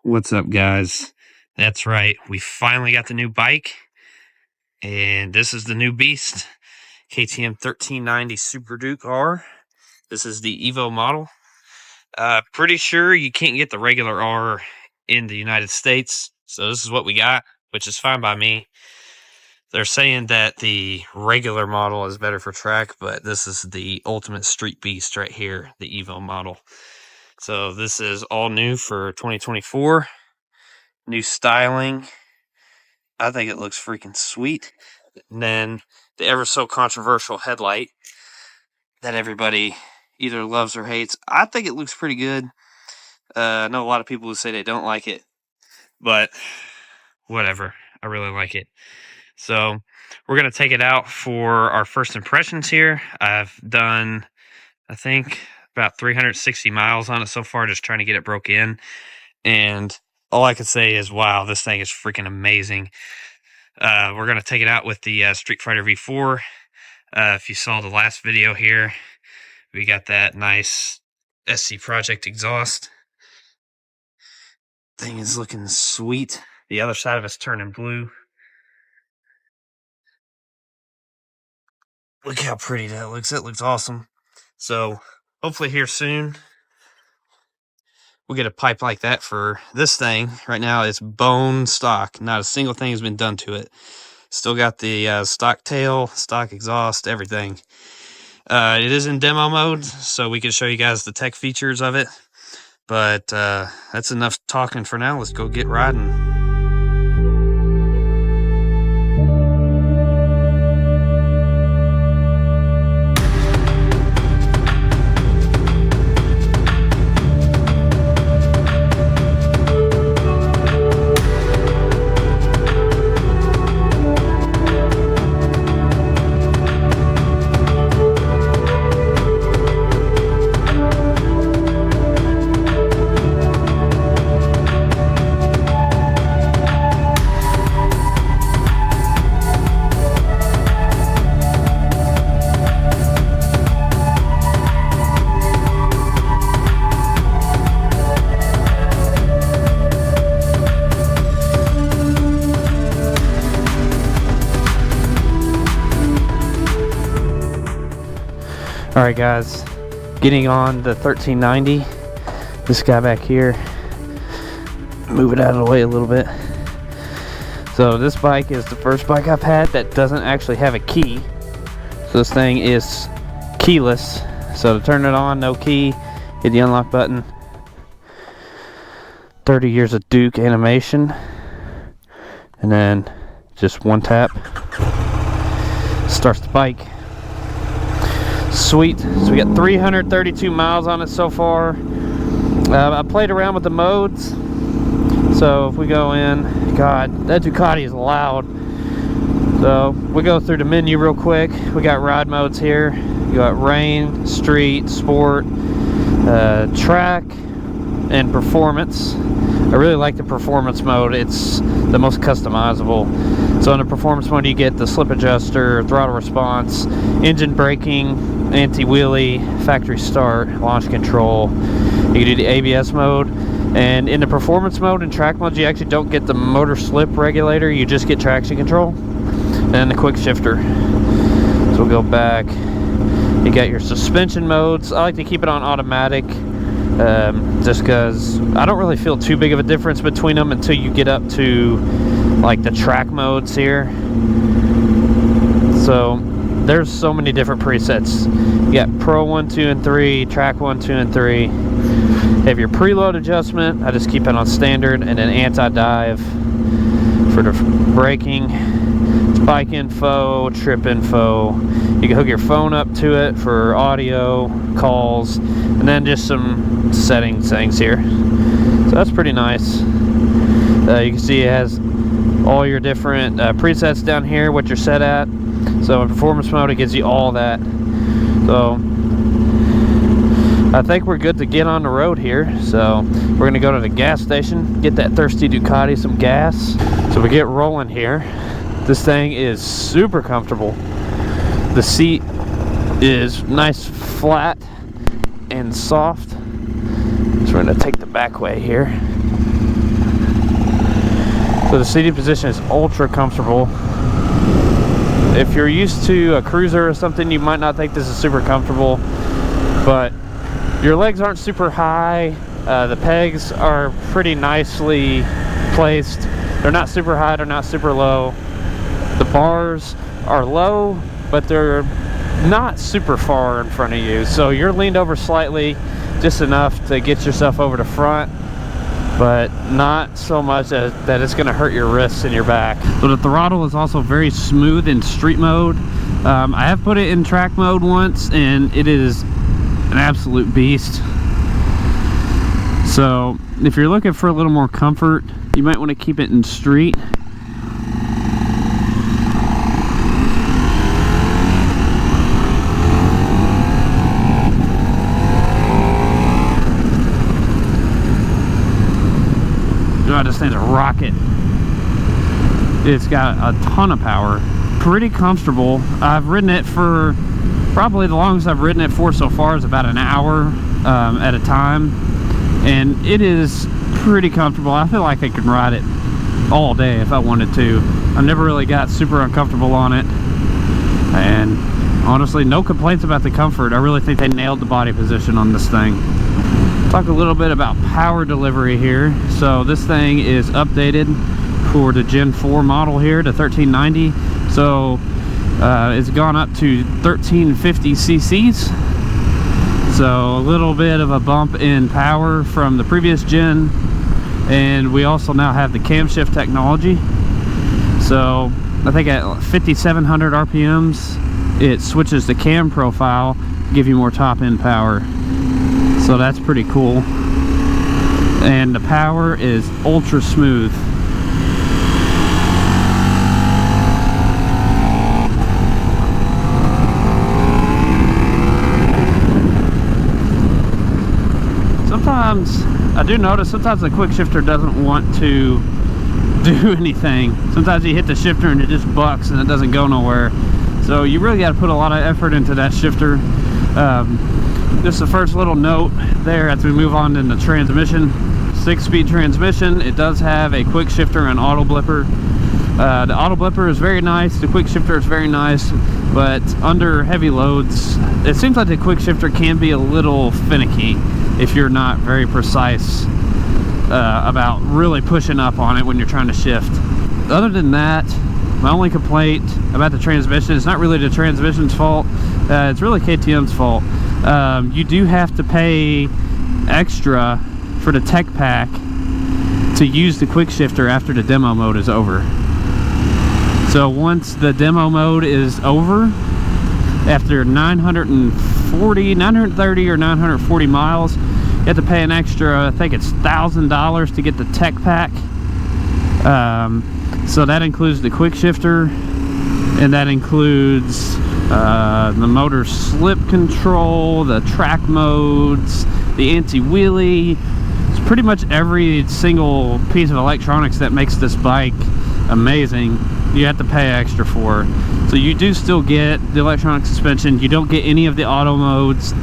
What's up, guys? That's right, we finally got the new bike, and this is the new beast, KTM 1390 Superduke R. This is the EVO model. Pretty sure you can't get the regular R in the United States, so this is what we got, which is fine by me. They're saying that the regular model is better for track, but this is the ultimate street beast right here, the EVO model. So this is all new for 2024. New styling. I think it looks freaking sweet. And then the ever so controversial headlight that everybody either loves or hates. I think it looks pretty good. I know a lot of people who say they don't like it, but whatever. I really like it. So we're going to take it out for our first impressions here. I've done, I think, about 360 miles on it so far, just trying to get it broke in. And all I can say is, wow, this thing is freaking amazing. We're going to take it out with the Street Fighter V4. If you saw the last video here, we got that nice SC Project exhaust. Thing is looking sweet. The other side of it's turning blue. Look how pretty that looks. It looks awesome. So hopefully here soon we'll get a pipe like that for this thing. Right now it's bone stock. Not a single thing has been done to it. Still got the stock tail, stock exhaust, everything. It is in demo mode, so we can show you guys the tech features of it. But that's enough talking for now. Let's go get riding. Alright guys, getting on the 1390, this guy back here, move it out of the way a little bit. So this bike is the first bike I've had that doesn't actually have a key. So this thing is keyless, so to turn it on, no key, hit the unlock button. 30 years of Duke animation, and then just one tap, starts the bike. Sweet. So we got 332 miles on it so far. I played around with the modes. So if we go in, God, that Ducati is loud. So we go through the menu real quick. We got ride modes here. You got rain, street, sport, track, and performance. I really like the performance mode. It's the most customizable. So in the performance mode you get the slip adjuster, throttle response, engine braking, anti-wheelie, factory start, launch control. You can do the ABS mode. And in the performance mode and track mode you actually don't get the motor slip regulator, you just get traction control and the quick shifter. So we'll go back. You got your suspension modes. I like to keep it on automatic. Just because I don't really feel too big of a difference between them until you get up to like the track modes here. So there's so many different presets. You got Pro 1, 2, and 3, Track 1, 2, and 3. You have your preload adjustment. I just keep it on standard, and then anti-dive for the braking. It's bike info, trip info. You can hook your phone up to it for audio, calls, and then just some settings things here. So that's pretty nice. You can see it has all your different presets down here, what you're set at. So in performance mode it gives you all that. So I think we're good to get on the road here. So we're gonna go to the gas station, get that thirsty Ducati some gas. So we get rolling here. This thing is super comfortable. The seat is nice, flat, and soft. So we're gonna take the back way here. So the seating position is ultra comfortable. If you're used to a cruiser or something, you might not think this is super comfortable, but your legs aren't super high. The pegs are pretty nicely placed. They're not super high, they're not super low. The bars are low, but they're not super far in front of you. So you're leaned over slightly, just enough to get yourself over to front, but not so much that it's going to hurt your wrists and your back. So the throttle is also very smooth in street mode. I have put it in track mode once, and it is an absolute beast. So if you're looking for a little more comfort, you might want to keep it in street. This thing's a rocket. It's got a ton of power. Pretty comfortable. I've ridden it for probably the longest I've ridden it for so far is about an hour at a time, and it is pretty comfortable. I feel like I could ride it all day if I wanted to. I never really got super uncomfortable on it, and honestly, no complaints about the comfort. I really think they nailed the body position on this thing. Talk a little bit about power delivery here. So this thing is updated for the Gen 4 model here to 1390. So it's gone up to 1350 cc's. So a little bit of a bump in power from the previous gen. And we also now have the camshaft technology. So I think at 5700 RPMs, it switches the cam profile to give you more top end power. So that's pretty cool. And the power is ultra smooth. Sometimes I do notice sometimes the quick shifter doesn't want to do anything. Sometimes you hit the shifter and it just bucks and it doesn't go nowhere. So you really got to put a lot of effort into that shifter. Just the first little note there as we move on in the transmission. 6-speed transmission. It does have a quick shifter and auto blipper. The auto blipper is very nice. The quick shifter is very nice, but under heavy loads, it seems like the quick shifter can be a little finicky if you're not very precise about really pushing up on it when you're trying to shift. Other than that, my only complaint about the transmission, it's not really the transmission's fault. It's really KTM's fault. You do have to pay extra for the tech pack to use the quick shifter after the demo mode is over. So once the demo mode is over, after 930 or 940 miles, you have to pay an extra, I think it's $1,000 to get the tech pack. So that includes the quick shifter, and that includes the motor slip control, the track modes, the anti-wheelie. It's pretty much every single piece of electronics that makes this bike amazing. You have to pay extra for. So you do still get the electronic suspension. You don't get any of the auto modes.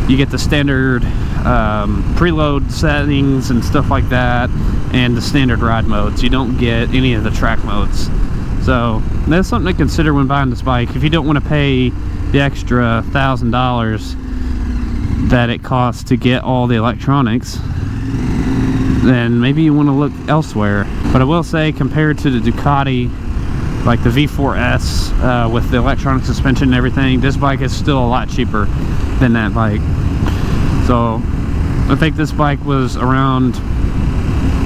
You get the standard preload settings and stuff like that, and the standard ride modes. You don't get any of the track modes. So that's something to consider when buying this bike. If you don't want to pay the extra $1,000 that it costs to get all the electronics, then maybe you want to look elsewhere. But I will say, compared to the Ducati, like the V4S with the electronic suspension and everything, this bike is still a lot cheaper than that bike. So I think this bike was around,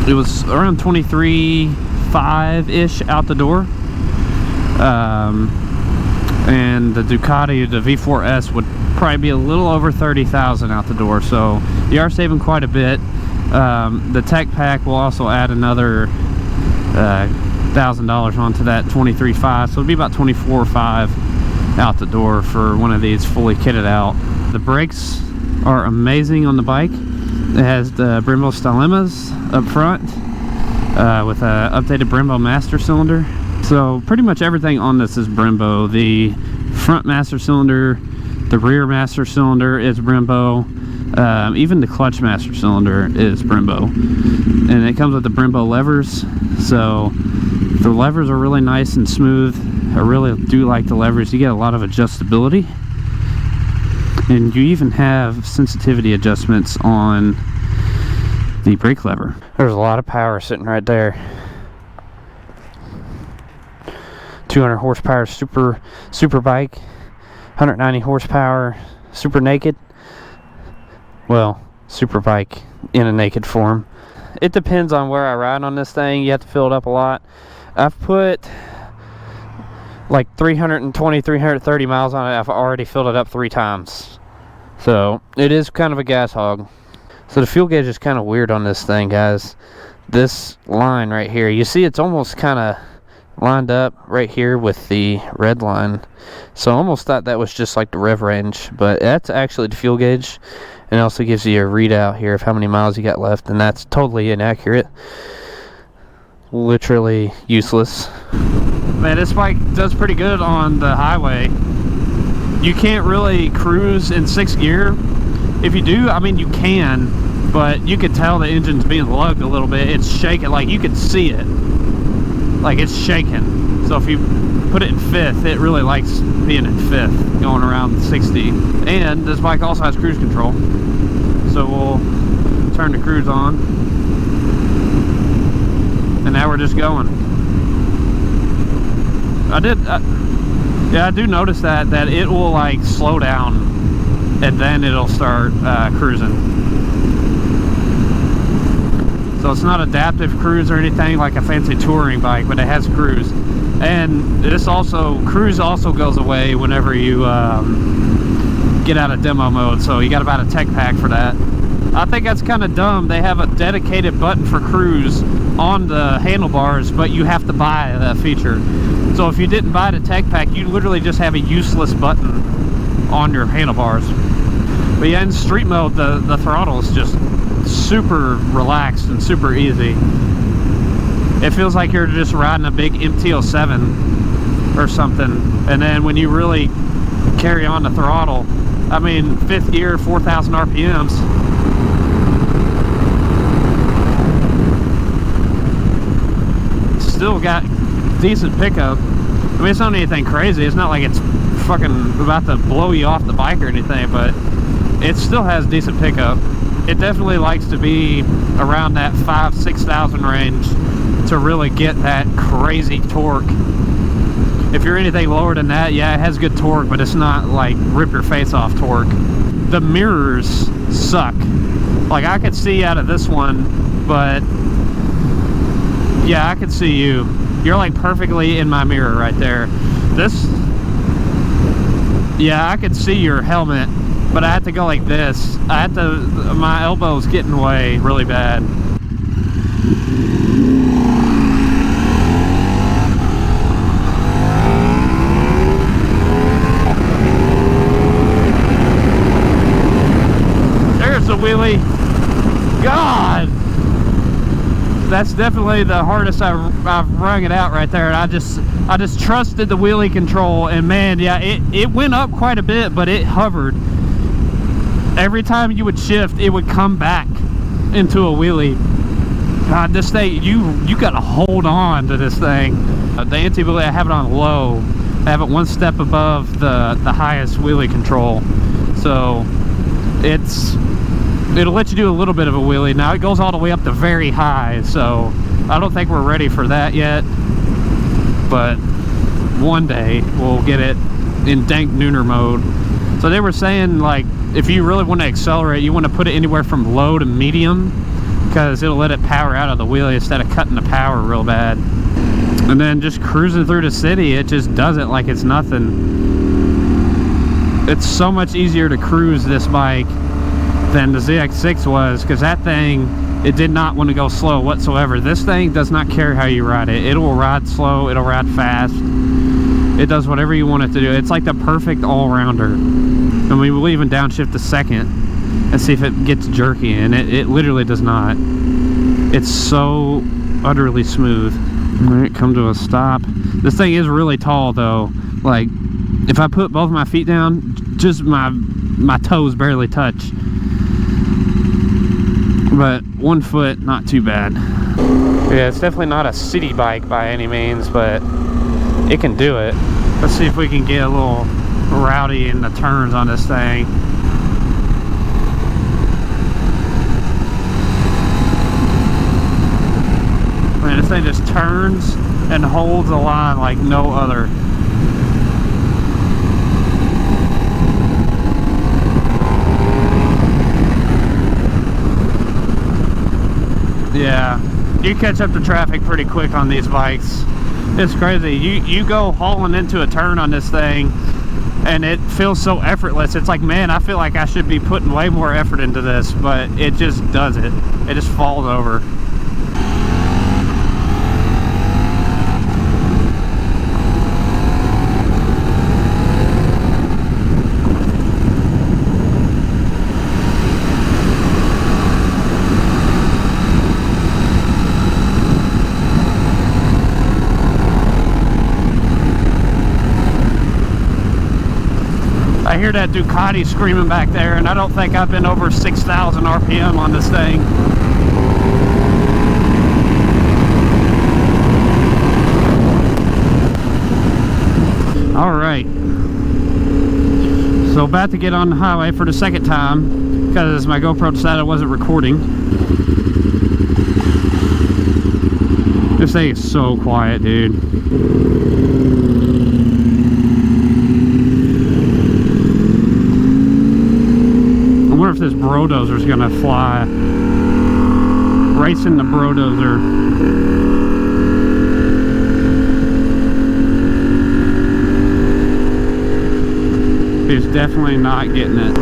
it was around 23.5-ish out the door. And the Ducati, the V4S, would probably be a little over 30,000 out the door. So you are saving quite a bit. The tech pack will also add another $1,000 onto that 23.5, so it'll be about 24.5 out the door for one of these fully kitted out. The brakes are amazing on the bike. It has the Brembo Stylemas up front with an updated Brembo master cylinder. So pretty much everything on this is Brembo. The front master cylinder, the rear master cylinder is Brembo. Even the clutch master cylinder is Brembo, and it comes with the Brembo levers, so the levers are really nice and smooth. I really do like the levers. You get a lot of adjustability, and you even have sensitivity adjustments on the brake lever. There's a lot of power sitting right there. 200 horsepower super bike, 190 horsepower super naked. Well, super bike in a naked form. It depends on where I ride on this thing. You have to fill it up a lot. I've put like 320, 330 miles on it. I've already filled it up 3 times. So it is kind of a gas hog. So the fuel gauge is kind of weird on this thing, guys. This line right here, you see it's almost kind of lined up right here with the red line. So I almost thought that was just like the rev range, but that's actually the fuel gauge. And it also gives you a readout here of how many miles you got left, and that's totally inaccurate. Literally useless. Man, this bike does pretty good on the highway. You can't really cruise in 6th gear. If you do, I mean, you can, but you could tell the engine's being lugged a little bit. It's shaking, like you can see it. Like it's shaking. So if you put it in 5th, it really likes being in 5th, going around 60. And this bike also has cruise control. So we'll turn the cruise on. And now we're just going. Yeah, I do notice that it will like slow down and then it'll start cruising. So it's not adaptive cruise or anything like a fancy touring bike, but it has cruise. And this cruise also goes away whenever you get out of demo mode, so you got to buy a tech pack for that. I think that's kind of dumb. They have a dedicated button for cruise on the handlebars, but you have to buy that feature. So if you didn't buy the tech pack, you literally just have a useless button on your handlebars. But yeah, in street mode, the throttle is just super relaxed and super easy. It feels like you're just riding a big MT-07 or something. And then when you really carry on the throttle, I mean, 5th gear, 4,000 RPMs. Still got decent pickup. I mean, it's not anything crazy. It's not like it's fucking about to blow you off the bike or anything, but it still has decent pickup. It definitely likes to be around that 5,000–6,000 range to really get that crazy torque. If you're anything lower than that, yeah, it has good torque, but it's not like rip your face off torque. The mirrors suck. Like I could see out of this one, but yeah, I could see you. You're like perfectly in my mirror right there. This, yeah, I could see your helmet, but I had to go like this. I had to, my elbow's getting away really bad. There's the wheelie. God! That's definitely the hardest I've wrung it out right there. And I just trusted the wheelie control, and man, yeah, it went up quite a bit, but it hovered. Every time you would shift, it would come back into a wheelie. God, this thing, you gotta hold on to this thing. The anti-wheelie, I have it on low. I have it one step above the highest wheelie control. So it'll let you do a little bit of a wheelie. Now it goes all the way up to very high, so I don't think we're ready for that yet. But one day we'll get it in dank nooner mode. So they were saying, like, if you really want to accelerate, you want to put it anywhere from low to medium, because it'll let it power out of the wheelie instead of cutting the power real bad. And then just cruising through the city, it just does it like it's nothing. It's so much easier to cruise this bike than the ZX6 was, because that thing, it did not want to go slow whatsoever. This thing does not care how you ride it. It will ride slow, it'll ride fast. It does whatever you want it to do. It's like the perfect all-rounder. And we will even downshift to 2nd and see if it gets jerky, and it literally does not. It's so utterly smooth. All right, come to a stop. This thing is really tall though. Like, if I put both my feet down, just my toes barely touch. but 1 foot, not too bad. Yeah, it's definitely not a city bike by any means, but it can do it. Let's see if we can get a little rowdy in the turns on this thing. Man, this thing just turns and holds the line like no other. Yeah, you catch up to traffic pretty quick on these bikes. It's crazy. You go hauling into a turn on this thing and it feels so effortless. It's like, man, I feel like I should be putting way more effort into this, but it just does it. It just falls over. I hear that Ducati screaming back there, and I don't think I've been over 6,000 RPM on this thing. All right. So about to get on the highway for the second time because my GoPro decided I wasn't recording. This thing is so quiet, dude. I wonder if this Brodozer is gonna fly. Racing the Brodozer. He's definitely not getting it.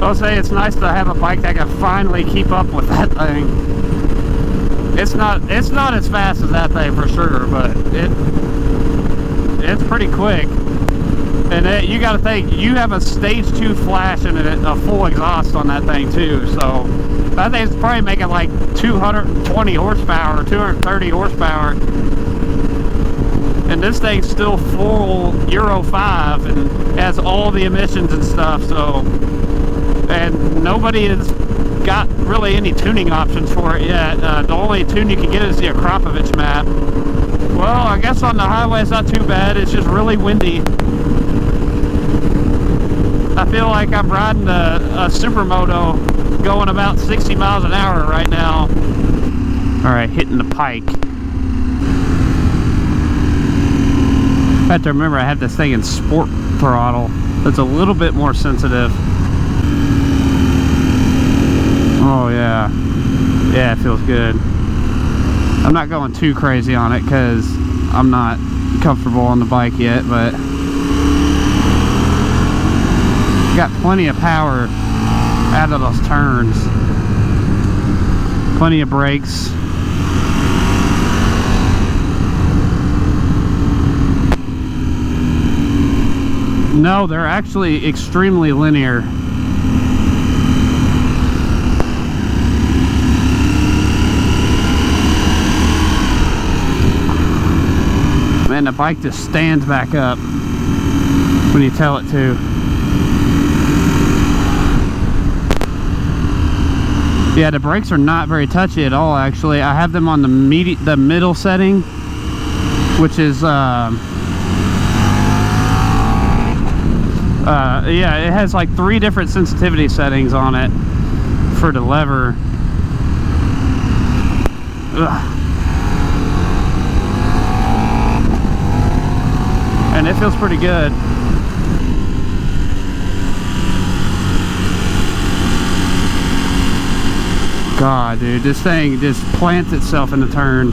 I'll say it's nice to have a bike that can finally keep up with that thing. It's not as fast as that thing for sure, but it's pretty quick. And you got to think, you have a stage 2 flash and a full exhaust on that thing too. So I think it's probably making like 220 horsepower, 230 horsepower. And this thing's still full Euro 5 and has all the emissions and stuff. So. And nobody has got really any tuning options for it yet. The only tune you can get is the Akrapovic map. Well, I guess on the highway it's not too bad. It's just really windy. I feel like I'm riding a supermoto going about 60 miles an hour right now. Alright, hitting the pike. I have to remember I have this thing in sport throttle. That's a little bit more sensitive. Oh yeah, yeah, it feels good. I'm not going too crazy on it because I'm not comfortable on the bike yet, but got plenty of power out of those turns. Plenty of brakes. No, they're actually extremely linear. And the bike just stands back up when you tell it to. Yeah, the brakes are not very touchy at all, actually. I have them on the middle setting, which is yeah, it has like 3 different sensitivity settings on it for the lever. Ugh. And it feels pretty good. God, dude, this thing just plants itself in the turn.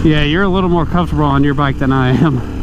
Yeah, you're a little more comfortable on your bike than I am.